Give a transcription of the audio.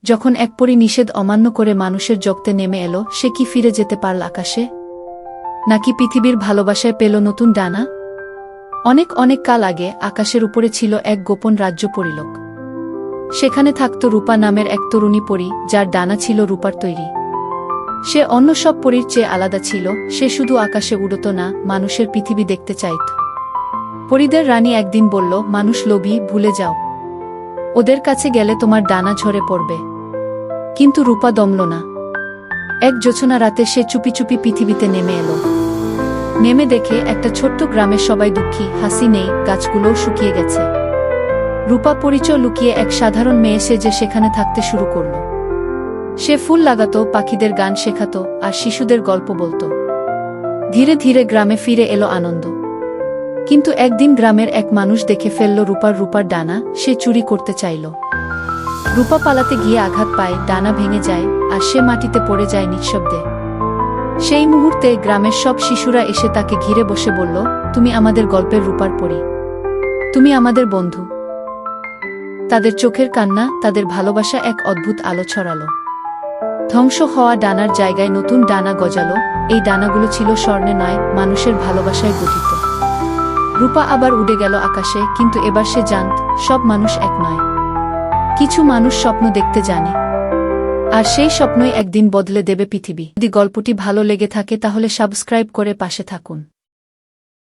যখন এক পরী নিষেধ অমান্য করে মানুষের জগতে নেমে এলো, সে কি ফিরে যেতে পারল আকাশে? নাকি পৃথিবীর ভালোবাসায় পেল নতুন ডানা? অনেক অনেক কাল আগে আকাশের উপরে ছিল এক গোপন রাজ্য পরিলোক। সেখানে থাকত রূপা নামের এক তরুণী পরী, যার ডানা ছিল রূপার তৈরি। সে অন্য সব পরীর চেয়ে আলাদা ছিল। সে শুধু আকাশে উড়ত না, মানুষের পৃথিবী দেখতে চাইত। পরীদের রানী একদিন বলল, মানুষ লোভী, ভুলে যাও। ওদের কাছে গেলে তোমার ডানা ঝরে পড়বে। কিন্তু রূপা দমল না। এক জোছনা রাতে সে চুপি চুপি পৃথিবীতে নেমে এলো। নেমে দেখে একটা ছোট্ট গ্রামের সবাই দুঃখী, হাসি নেই, গাছগুলোও শুকিয়ে গেছে। রূপা পরিচয় লুকিয়ে এক সাধারণ মেয়ে সেজে সেখানে থাকতে শুরু করল। সে ফুল লাগাত, পাখিদের গান শেখাত, আর শিশুদের গল্প বলত। ধীরে ধীরে গ্রামে ফিরে এলো আনন্দ। কিন্তু একদিন গ্রামের এক মানুষ দেখে ফেলল রূপার ডানা। সে চুরি করতে চাইল। রূপা পালাতে গিয়ে আঘাত পায়, ডানা ভেঙে যায়, আর সে মাটিতে পড়ে যায় নিঃশব্দে। সেই মুহূর্তে গ্রামের সব শিশুরা এসে তাকে ঘিরে বসে বলল, তুমি আমাদের গল্পের রূপার পরী, তুমি আমাদের বন্ধু। তাদের চোখের কান্না, তাদের ভালোবাসা এক অদ্ভুত আলো ছড়ালো। ধ্বংস হওয়া ডানার জায়গায় নতুন ডানা গজালো। এই ডানাগুলো ছিল স্বর্ণে নয়, মানুষের ভালোবাসায় গঠিত। রূপা আবার উড়ে গেল আকাশে, কিন্তু এবার সে জানত, সব মানুষ এক নয়। কিছু মানুষ স্বপ্ন দেখতে জানে, আর সেই স্বপ্নই একদিন বদলে দেবে পৃথিবী। যদি গল্পটি ভালো লেগে থাকে তাহলে সাবস্ক্রাইব করে পাশে থাকুন।